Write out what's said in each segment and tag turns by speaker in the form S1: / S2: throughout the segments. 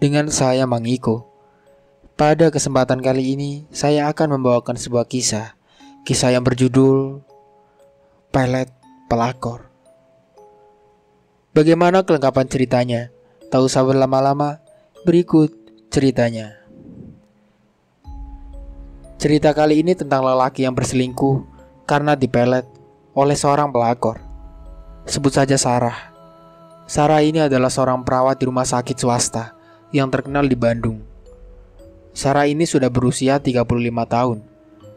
S1: dengan saya Mangiko. Pada kesempatan kali ini, saya akan membawakan sebuah kisah yang berjudul Pelet Pelakor. Bagaimana kelengkapan ceritanya? Tak usah berlama-lama, berikut ceritanya. Cerita kali ini tentang lelaki yang berselingkuh karena dipelet oleh seorang pelakor. Sebut saja Sarah. Sarah ini adalah seorang perawat di rumah sakit swasta yang terkenal di Bandung. Sarah ini sudah berusia 35 tahun.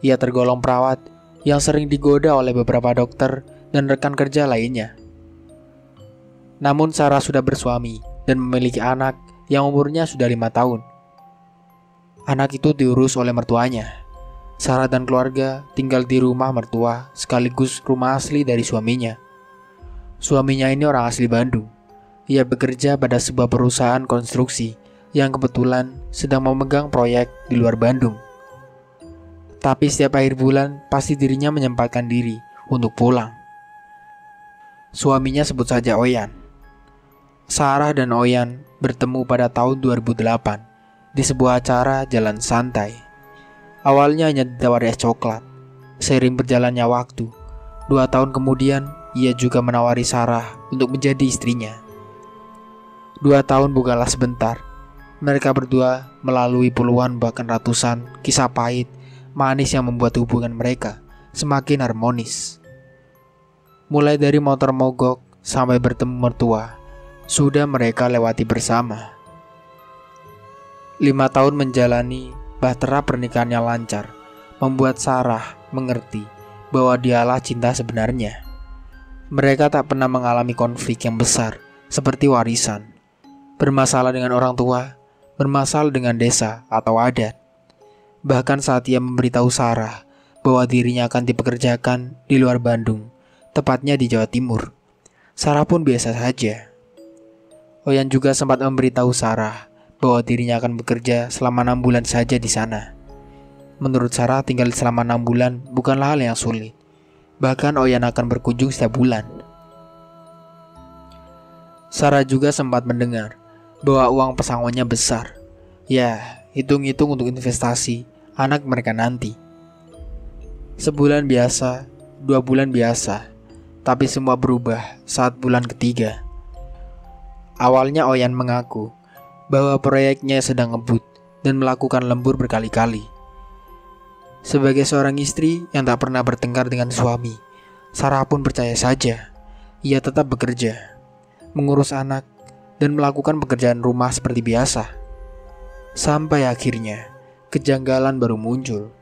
S1: Ia tergolong perawat yang sering digoda oleh beberapa dokter dan rekan kerja lainnya. Namun Sarah sudah bersuami dan memiliki anak yang umurnya sudah 5 tahun. Anak itu diurus oleh mertuanya. Sarah dan keluarga tinggal di rumah mertua sekaligus rumah asli dari suaminya. Suaminya ini orang asli Bandung. Ia bekerja pada sebuah perusahaan konstruksi yang kebetulan sedang memegang proyek di luar Bandung. Tapi setiap akhir bulan pasti dirinya menyempatkan diri untuk pulang. Suaminya sebut saja Oyan. Sarah dan Oyan bertemu pada tahun 2008 di sebuah acara jalan santai. Awalnya hanya ditawari es coklat. Seiring berjalannya waktu, 2 tahun kemudian ia juga menawari Sarah untuk menjadi istrinya. 2 tahun bukanlah sebentar. Mereka berdua melalui puluhan bahkan ratusan kisah pahit, manis yang membuat hubungan mereka semakin harmonis. Mulai dari motor mogok sampai bertemu mertua, sudah mereka lewati bersama. 5 tahun menjalani, bahtera pernikahannya lancar, membuat Sarah mengerti bahwa dialah cinta sebenarnya. Mereka tak pernah mengalami konflik yang besar seperti warisan, bermasalah dengan orang tua, bermasalah dengan desa atau adat. Bahkan saat ia memberitahu Sarah bahwa dirinya akan dipekerjakan di luar Bandung, tepatnya di Jawa Timur, Sarah pun biasa saja. Oyan juga sempat memberitahu Sarah bahwa dirinya akan bekerja selama 6 bulan saja di sana. Menurut Sarah, tinggal selama 6 bulan bukanlah hal yang sulit. Bahkan Oyan akan berkunjung setiap bulan. Sarah juga sempat mendengar bahwa uang pesangonnya besar. Ya, hitung-hitung untuk investasi anak mereka nanti. Sebulan biasa, 2 bulan biasa, tapi semua berubah saat bulan ketiga. Awalnya Oyan mengaku bahwa proyeknya sedang ngebut dan melakukan lembur berkali-kali. Sebagai seorang istri yang tak pernah bertengkar dengan suami, Sarah pun percaya saja. Ia tetap bekerja, mengurus anak, dan melakukan pekerjaan rumah seperti biasa. Sampai akhirnya, kejanggalan baru muncul.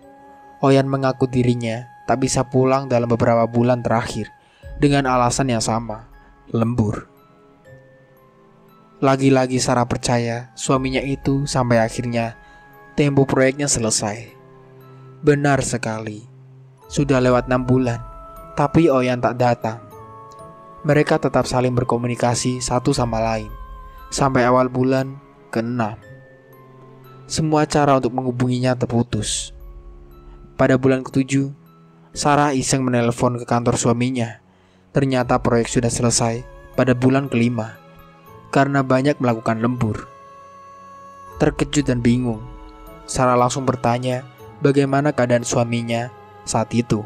S1: Oyan mengaku dirinya tak bisa pulang dalam beberapa bulan terakhir dengan alasan yang sama, lembur. Lagi-lagi Sarah percaya suaminya itu sampai akhirnya tempo proyeknya selesai. Benar sekali, sudah lewat 6 bulan, tapi Oyan tak datang. Mereka tetap saling berkomunikasi satu sama lain sampai awal bulan ke-6. Semua cara untuk menghubunginya terputus. Pada bulan ke-7, Sarah iseng menelpon ke kantor suaminya. Ternyata proyek sudah selesai pada bulan ke-5 karena banyak melakukan lembur. Terkejut dan bingung, Sarah langsung bertanya bagaimana keadaan suaminya saat itu.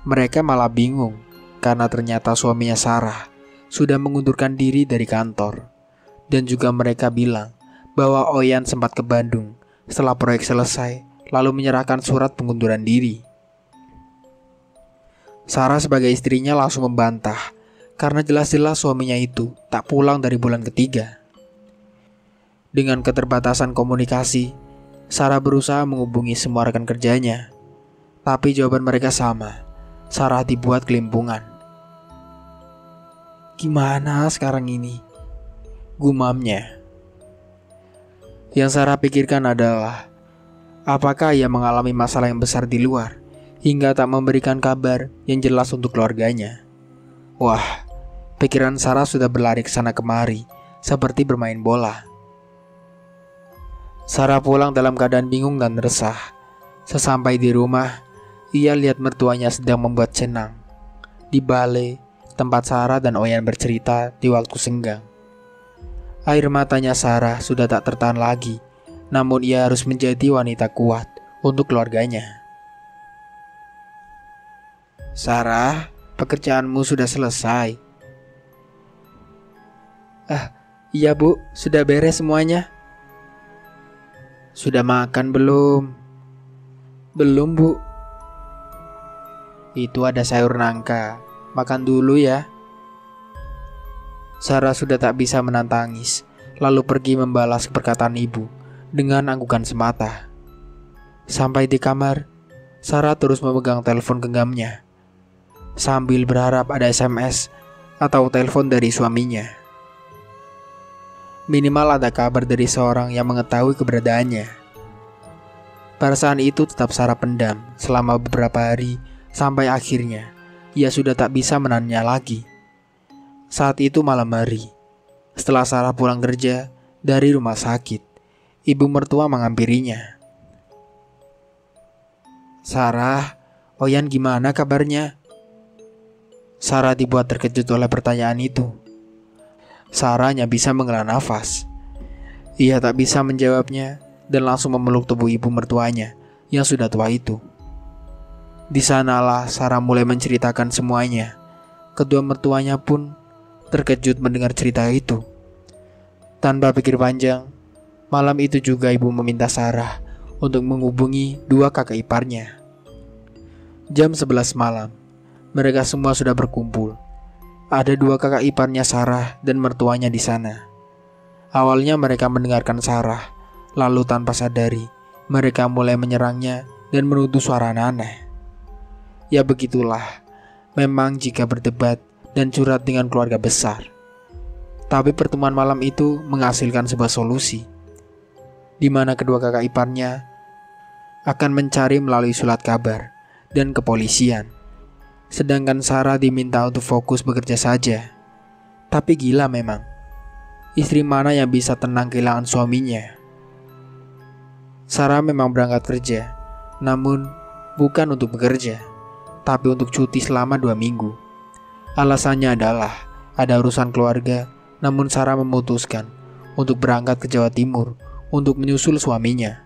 S1: Mereka malah bingung karena ternyata suaminya Sarah sudah mengundurkan diri dari kantor. Dan juga mereka bilang bahwa Oyan sempat ke Bandung setelah proyek selesai lalu menyerahkan surat pengunduran diri. Sarah sebagai istrinya langsung membantah karena jelas-jelas suaminya itu tak pulang dari bulan ketiga. Dengan keterbatasan komunikasi, Sarah berusaha menghubungi semua rekan kerjanya. Tapi jawaban mereka sama, Sarah dibuat kelimpungan. Gimana sekarang ini? Gumamnya. Yang Sarah pikirkan adalah, apakah ia mengalami masalah yang besar di luar hingga tak memberikan kabar yang jelas untuk keluarganya. Wah, pikiran Sarah sudah berlari ke sana kemari seperti bermain bola. Sarah pulang dalam keadaan bingung dan resah. Sesampai di rumah, ia lihat mertuanya sedang membuat cenang di balai tempat Sarah dan Oyan bercerita di waktu senggang. Air matanya Sarah sudah tak tertahan lagi, namun ia harus menjadi wanita kuat untuk keluarganya. "Sarah, pekerjaanmu sudah selesai." Iya bu, sudah beres semuanya." "Sudah makan belum?" "Belum bu." "Itu ada sayur nangka, makan dulu ya." Sarah sudah tak bisa menahan tangis, lalu pergi membalas perkataan ibu dengan anggukan semata. Sampai di kamar, Sarah terus memegang telepon genggamnya, sambil berharap ada SMS atau telepon dari suaminya. Minimal ada kabar dari seorang yang mengetahui keberadaannya. Perasaan itu tetap Sarah pendam selama beberapa hari, sampai akhirnya ia sudah tak bisa menahannya lagi. Saat itu malam hari, setelah Sarah pulang kerja dari rumah sakit, ibu mertua menghampirinya. "Sarah, Oyan gimana kabarnya?" Sarah dibuat terkejut oleh pertanyaan itu. Sarah hanya bisa menghela nafas. Ia tak bisa menjawabnya dan langsung memeluk tubuh ibu mertuanya yang sudah tua itu. Di sanalah Sarah mulai menceritakan semuanya. Kedua mertuanya pun terkejut mendengar cerita itu. Tanpa pikir panjang, malam itu juga ibu meminta Sarah untuk menghubungi dua kakak iparnya. Jam 11 malam, mereka semua sudah berkumpul. Ada dua kakak iparnya Sarah dan mertuanya di sana. Awalnya mereka mendengarkan Sarah, lalu tanpa sadari, mereka mulai menyerangnya dan menuduh suara aneh. Ya begitulah, memang jika berdebat dan curhat dengan keluarga besar. Tapi pertemuan malam itu menghasilkan sebuah solusi, di mana kedua kakak iparnya akan mencari melalui surat kabar dan kepolisian. Sedangkan Sarah diminta untuk fokus bekerja saja. Tapi gila memang, istri mana yang bisa tenang kehilangan suaminya? Sarah memang berangkat kerja, namun bukan untuk bekerja, tapi untuk cuti selama 2 minggu. Alasannya adalah ada urusan keluarga, namun Sarah memutuskan untuk berangkat ke Jawa Timur untuk menyusul suaminya.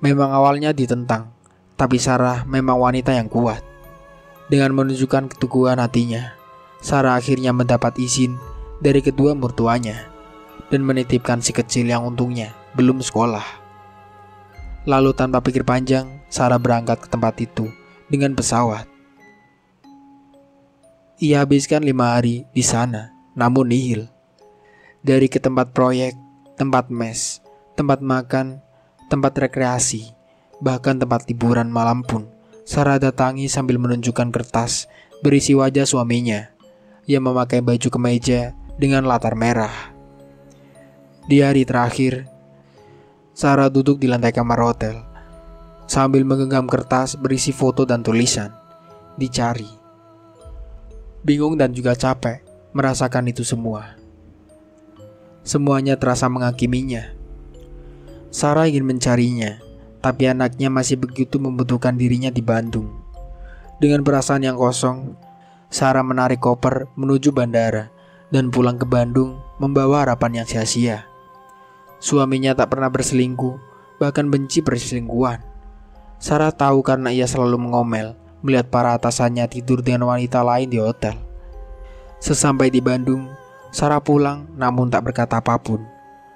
S1: Memang awalnya ditentang, tapi Sarah memang wanita yang kuat. Dengan menunjukkan keteguhan hatinya, Sarah akhirnya mendapat izin dari kedua mertuanya dan menitipkan si kecil yang untungnya belum sekolah. Lalu tanpa pikir panjang, Sarah berangkat ke tempat itu dengan pesawat. Ia habiskan 5 hari di sana, namun nihil. Dari ke tempat proyek, tempat mes, tempat makan, tempat rekreasi, bahkan tempat liburan malam pun, Sarah datangi sambil menunjukkan kertas berisi wajah suaminya yang memakai baju kemeja dengan latar merah. Di hari terakhir, Sarah duduk di lantai kamar hotel sambil menggenggam kertas berisi foto dan tulisan, "Dicari." Bingung dan juga capek merasakan itu semua. Semuanya terasa menghakiminya. Sarah ingin mencarinya, tapi anaknya masih begitu membutuhkan dirinya di Bandung. Dengan perasaan yang kosong, Sarah menarik koper menuju bandara dan pulang ke Bandung membawa harapan yang sia-sia. Suaminya tak pernah berselingkuh, bahkan benci perselingkuhan. Sarah tahu karena ia selalu mengomel melihat para atasannya tidur dengan wanita lain di hotel. Sesampai di Bandung, Sarah pulang namun tak berkata apapun.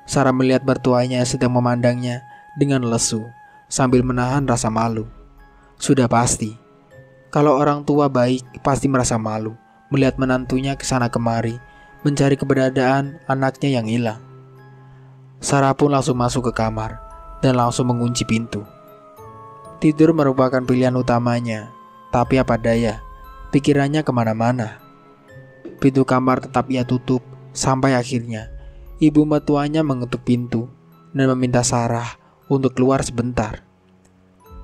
S1: Sarah melihat mertuanya sedang memandangnya dengan lesu sambil menahan rasa malu. Sudah pasti, kalau orang tua baik pasti merasa malu melihat menantunya kesana kemari mencari keberadaan anaknya yang hilang. Sarah pun langsung masuk ke kamar dan langsung mengunci pintu. Tidur merupakan pilihan utamanya, tapi apa daya, pikirannya kemana-mana. Pintu kamar tetap ia tutup sampai akhirnya ibu mertuanya mengetuk pintu dan meminta Sarah untuk keluar sebentar.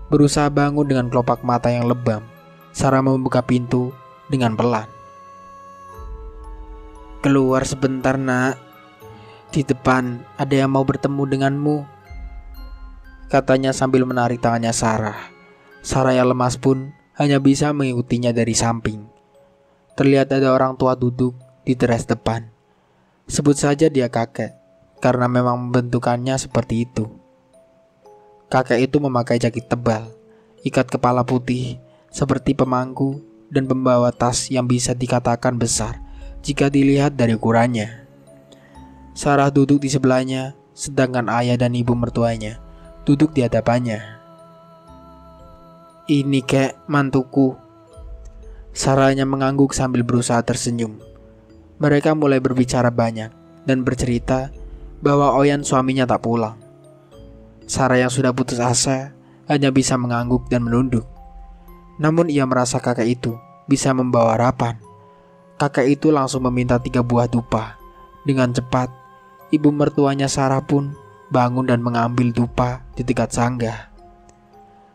S1: Berusaha bangun dengan kelopak mata yang lebam, Sarah membuka pintu dengan pelan. "Keluar sebentar nak, di depan ada yang mau bertemu denganmu," katanya sambil menarik tangannya Sarah. Sarah yang lemas pun hanya bisa mengikutinya dari samping. Terlihat ada orang tua duduk di teras depan. Sebut saja dia kakek, karena memang bentukannya seperti itu. Kakek itu memakai jakit tebal, ikat kepala putih, seperti pemangku, dan membawa tas yang bisa dikatakan besar jika dilihat dari ukurannya. Sarah duduk di sebelahnya, sedangkan ayah dan ibu mertuanya duduk di hadapannya. "Ini kek, mantuku." Sarahnya mengangguk sambil berusaha tersenyum. Mereka mulai berbicara banyak dan bercerita bahwa Oyan suaminya tak pulang. Sarah yang sudah putus asa hanya bisa mengangguk dan menunduk. Namun ia merasa kakek itu bisa membawa harapan. Kakek itu langsung meminta 3 buah dupa. Dengan cepat, ibu mertuanya Sarah pun bangun dan mengambil dupa di dekat sanggah.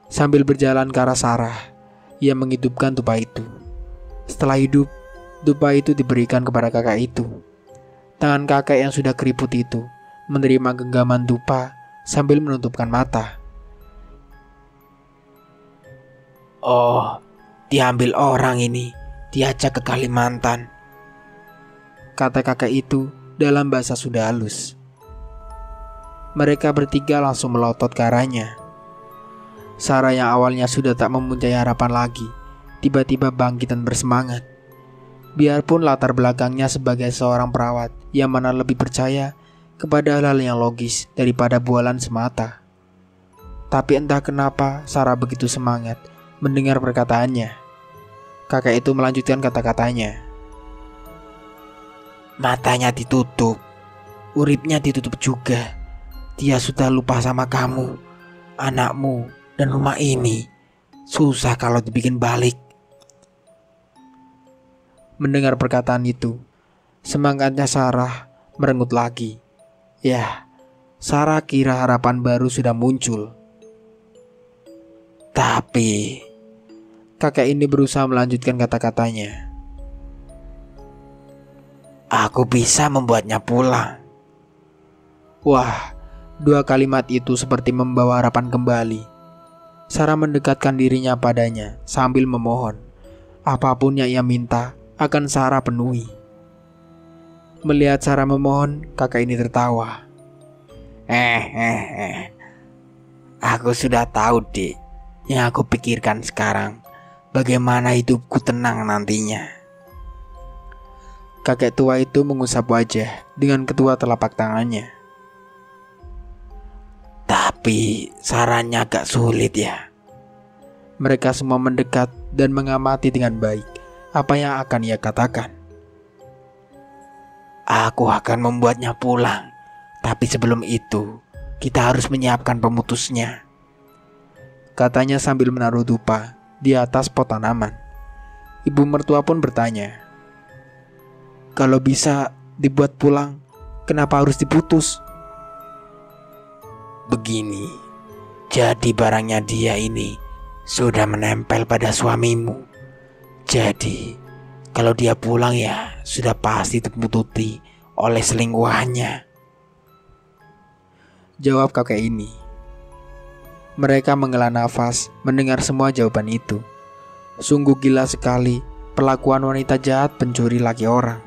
S1: Sambil berjalan ke arah Sarah, ia menghidupkan dupa itu. Setelah hidup, dupa itu diberikan kepada kakek itu. Tangan kakek yang sudah keriput itu menerima genggaman dupa sambil menutupkan mata. "Oh, diambil orang ini, diajak ke Kalimantan," kata kakek itu dalam bahasa Sunda halus. Mereka bertiga langsung melotot ke arahnya. Sarah yang awalnya sudah tak mempunyai harapan lagi, tiba-tiba bangkit dan bersemangat. Biarpun latar belakangnya sebagai seorang perawat yang mana lebih percaya kepada hal-hal yang logis daripada bualan semata. Tapi entah kenapa Sarah begitu semangat mendengar perkataannya. Kakek itu melanjutkan kata-katanya. "Matanya ditutup, uripnya ditutup juga. Dia sudah lupa sama kamu, anakmu, dan rumah ini. Susah kalau dibikin balik." Mendengar perkataan itu, semangatnya Sarah merenggut lagi. Ya, Sarah kira harapan baru sudah muncul. Tapi kakek ini berusaha melanjutkan kata-katanya. "Aku bisa membuatnya pulang." Wah, 2 kalimat itu seperti membawa harapan kembali. Sarah mendekatkan dirinya padanya sambil memohon. Apapun yang ia minta akan Sarah penuhi. Melihat Sarah memohon, kakek ini tertawa. Aku sudah tahu, Dik. Yang aku pikirkan sekarang, bagaimana hidupku tenang nantinya." Kakek tua itu mengusap wajah dengan kedua telapak tangannya. "Tapi sarannya agak sulit ya." Mereka semua mendekat dan mengamati dengan baik apa yang akan ia katakan. "Aku akan membuatnya pulang, tapi sebelum itu kita harus menyiapkan pemutusnya," katanya sambil menaruh dupa di atas pot tanaman. Ibu mertua pun bertanya, "Kalau bisa dibuat pulang, kenapa harus diputus?" "Begini, jadi barangnya dia ini sudah menempel pada suamimu. Jadi kalau dia pulang ya sudah pasti terpututi oleh selingkuhannya," jawab kakek ini. Mereka menghela nafas mendengar semua jawaban itu. Sungguh gila sekali perlakuan wanita jahat pencuri laki orang.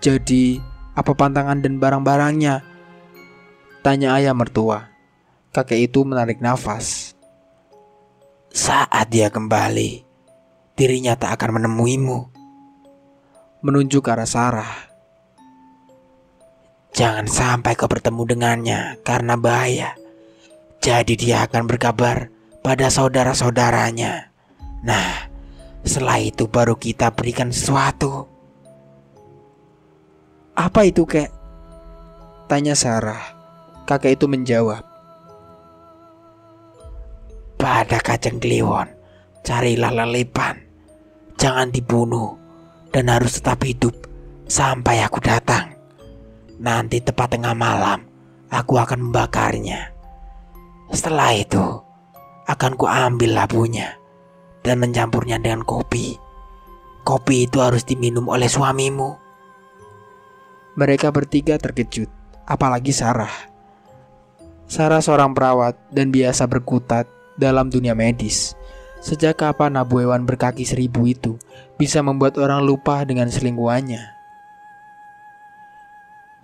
S1: "Jadi apa pantangan dan barang-barangnya?" tanya ayah mertua. Kakek itu menarik nafas. "Saat dia kembali, dirinya tak akan menemuimu," menunjuk ke arah Sarah. "Jangan sampai kau bertemu dengannya karena bahaya. Jadi dia akan berkabar pada saudara-saudaranya. Nah, setelah itu baru kita berikan sesuatu." "Apa itu, kek?" tanya Sarah. Kakek itu menjawab, "Pada Kajeng Kliwon, carilah lelepan. Jangan dibunuh dan harus tetap hidup sampai aku datang. Nanti tepat tengah malam, aku akan membakarnya. Setelah itu, akan kuambil labunya dan mencampurnya dengan kopi. Kopi itu harus diminum oleh suamimu." Mereka bertiga terkejut, apalagi Sarah. Sarah seorang perawat dan biasa berkutat dalam dunia medis. Sejak kapan Abu Hewan berkaki 1000 itu bisa membuat orang lupa dengan selingkuhannya?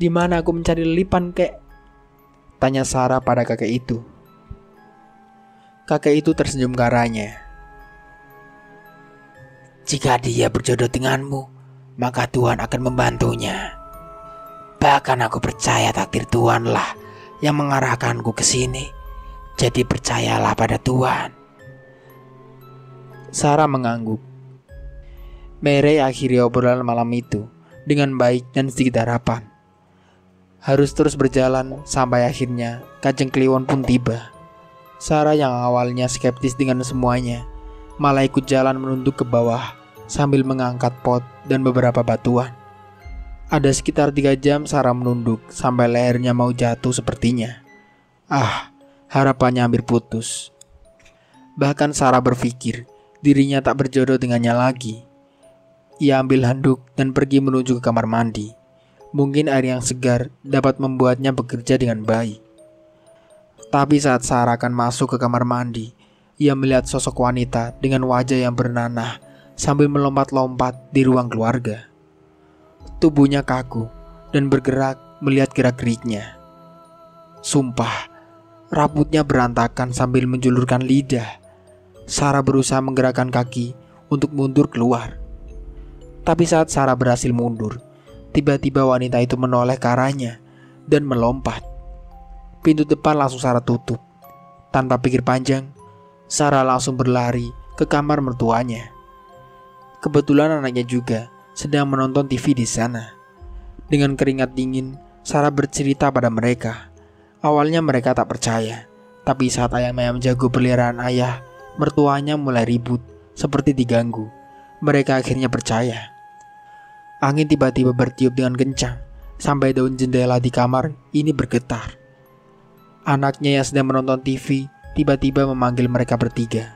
S1: Di mana aku mencari lilipan, kek? Tanya Sarah pada kakek itu. Kakek itu tersenyum karanya. Jika dia berjodoh denganmu, maka Tuhan akan membantunya. Bahkan aku percaya takdir Tuhanlah yang mengarahkanku ke sini. Jadi percayalah pada Tuhan. Sarah mengangguk. Mary akhiri obrolan malam itu dengan baik dan sedikit harapan. Harus terus berjalan sampai akhirnya Kanjeng Kliwon pun tiba. Sarah yang awalnya skeptis dengan semuanya malah ikut jalan menunduk ke bawah sambil mengangkat pot dan beberapa batuan. Ada sekitar 3 jam Sarah menunduk sampai lehernya mau jatuh sepertinya. Harapannya hampir putus. Bahkan Sarah berpikir dirinya tak berjodoh dengannya lagi. Ia ambil handuk dan pergi menuju ke kamar mandi. Mungkin air yang segar dapat membuatnya bekerja dengan baik. Tapi saat Sarah akan masuk ke kamar mandi, ia melihat sosok wanita dengan wajah yang bernanah sambil melompat-lompat di ruang keluarga. Tubuhnya kaku dan bergerak melihat gerak-geriknya. Sumpah, rambutnya berantakan sambil menjulurkan lidah. Sarah berusaha menggerakkan kaki untuk mundur keluar. Tapi saat Sarah berhasil mundur, tiba-tiba wanita itu menoleh ke arahnya dan melompat. Pintu depan langsung Sarah tutup. Tanpa pikir panjang, Sarah langsung berlari ke kamar mertuanya. Kebetulan anaknya juga sedang menonton TV di sana. Dengan keringat dingin, Sarah bercerita pada mereka. Awalnya mereka tak percaya, tapi saat ayam-ayam jago peliharaan ayah, mertuanya mulai ribut, seperti diganggu. Mereka akhirnya percaya. Angin tiba-tiba bertiup dengan kencang, sampai daun jendela di kamar ini bergetar. Anaknya yang sedang menonton TV tiba-tiba memanggil mereka bertiga.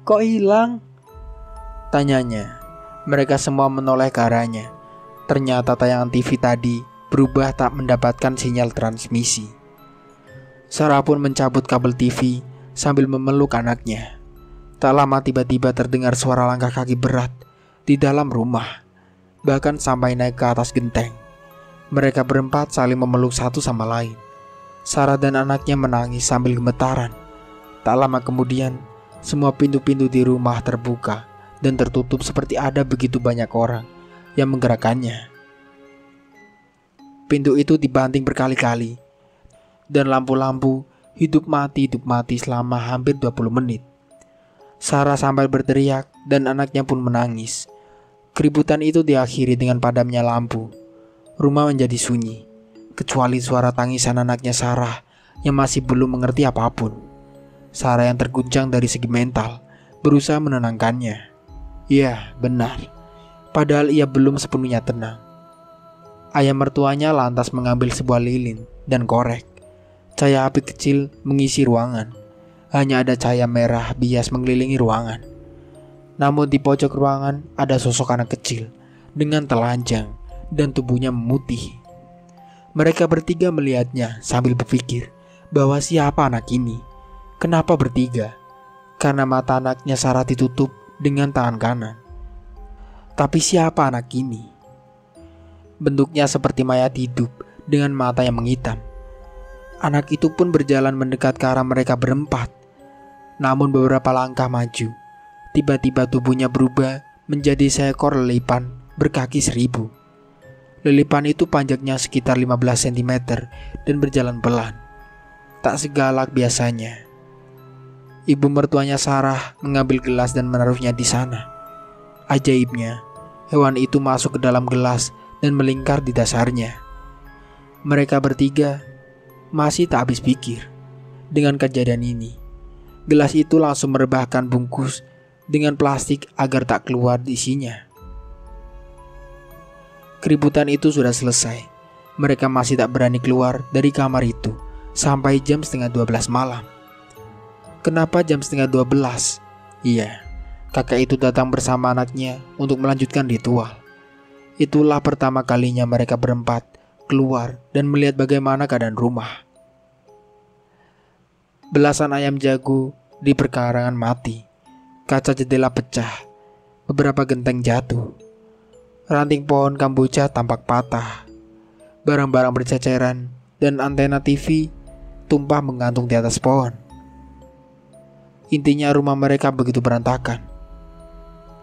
S1: Kok hilang? Tanyanya. Mereka semua menoleh ke arahnya. Ternyata tayangan TV tadi berubah tak mendapatkan sinyal transmisi. Sarah pun mencabut kabel TV sambil memeluk anaknya. Tak lama tiba-tiba terdengar suara langkah kaki berat di dalam rumah, bahkan sampai naik ke atas genteng. Mereka berempat saling memeluk satu sama lain. Sarah dan anaknya menangis sambil gemetaran. Tak lama kemudian, semua pintu-pintu di rumah terbuka dan tertutup seperti ada begitu banyak orang yang menggerakkannya. Pintu itu dibanting berkali-kali, dan lampu-lampu hidup mati selama hampir 20 menit. Sarah sampai berteriak dan anaknya pun menangis. Keributan itu diakhiri dengan padamnya lampu. Rumah menjadi sunyi, kecuali suara tangisan anaknya Sarah yang masih belum mengerti apapun. Sarah yang terguncang dari segi mental berusaha menenangkannya. Ya, benar. Padahal ia belum sepenuhnya tenang. Ayah mertuanya lantas mengambil sebuah lilin dan korek. Cahaya api kecil mengisi ruangan. Hanya ada cahaya merah bias mengelilingi ruangan. Namun di pojok ruangan ada sosok anak kecil dengan telanjang dan tubuhnya memutih. Mereka bertiga melihatnya sambil berpikir bahwa siapa anak ini? Kenapa bertiga? Karena mata anaknya Sarah ditutup dengan tangan kanan. Tapi siapa anak ini? Bentuknya seperti mayat hidup dengan mata yang menghitam. Anak itu pun berjalan mendekat ke arah mereka berempat. Namun beberapa langkah maju, tiba-tiba tubuhnya berubah menjadi seekor lilipan berkaki 1000. Lilipan itu panjangnya sekitar 15 cm dan berjalan pelan. Tak segalak biasanya. Ibu mertuanya Sarah mengambil gelas dan menaruhnya di sana. Ajaibnya, hewan itu masuk ke dalam gelas dan melingkar di dasarnya. Mereka bertiga masih tak habis pikir dengan kejadian ini. Gelas itu langsung merebahkan bungkus dengan plastik agar tak keluar isinya. Keributan itu sudah selesai. Mereka masih tak berani keluar dari kamar itu sampai jam setengah 12 malam. Kenapa jam setengah 12? Iya, kakek itu datang bersama anaknya untuk melanjutkan ritual. Itulah pertama kalinya mereka berempat keluar dan melihat bagaimana keadaan rumah. Belasan ayam jago di perkarangan mati. Kaca jendela pecah. Beberapa genteng jatuh. Ranting pohon kamboja tampak patah, barang-barang berceceran, dan antena TV tumpah menggantung di atas pohon. Intinya rumah mereka begitu berantakan.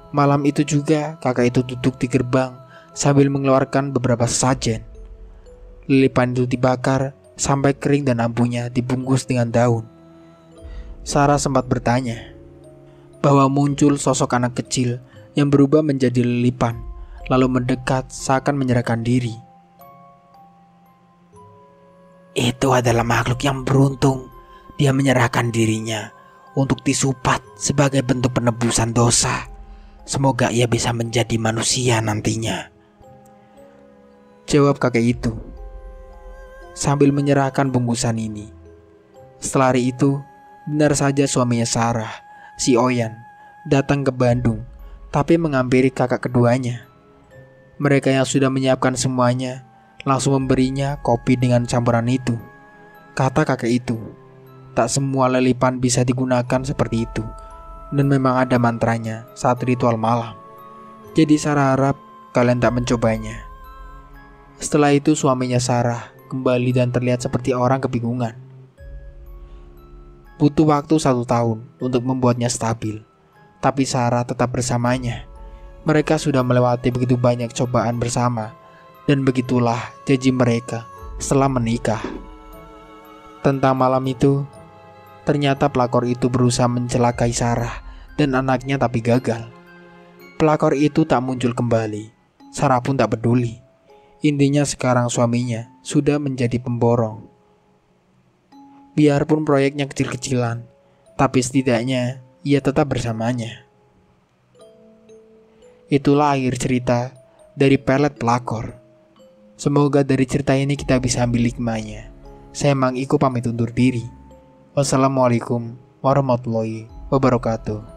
S1: Malam itu juga kakak itu duduk di gerbang sambil mengeluarkan beberapa sajen. Lilipan itu dibakar sampai kering dan lampunya dibungkus dengan daun. Sarah sempat bertanya bahwa muncul sosok anak kecil yang berubah menjadi lilipan, lalu mendekat seakan menyerahkan diri.
S2: Itu adalah makhluk yang beruntung. Dia menyerahkan dirinya untuk disupat sebagai bentuk penebusan dosa. Semoga ia bisa menjadi manusia nantinya,
S1: jawab kakek itu sambil menyerahkan bungkusan ini. Setelah hari itu, benar saja suaminya Sarah, si Oyan, datang ke Bandung, tapi menghampiri kakak keduanya. Mereka yang sudah menyiapkan semuanya langsung memberinya kopi dengan campuran itu. Kata kakek itu, tak semua lilipan bisa digunakan seperti itu, dan memang ada mantranya saat ritual malam. Jadi Sarah harap kalian tak mencobanya. Setelah itu suaminya Sarah kembali dan terlihat seperti orang kebingungan. Butuh waktu 1 tahun untuk membuatnya stabil, tapi Sarah tetap bersamanya. Mereka sudah melewati begitu banyak cobaan bersama, dan begitulah janji mereka setelah menikah. Tentang malam itu, ternyata pelakor itu berusaha mencelakai Sarah dan anaknya tapi gagal. Pelakor itu tak muncul kembali. Sarah pun tak peduli. Intinya sekarang suaminya sudah menjadi pemborong. Biarpun proyeknya kecil-kecilan, tapi setidaknya ia tetap bersamanya. Itulah akhir cerita dari Pelet Pelakor. Semoga dari cerita ini kita bisa ambil hikmahnya. Saya Mang Iko pamit undur diri. Wassalamualaikum warahmatullahi wabarakatuh.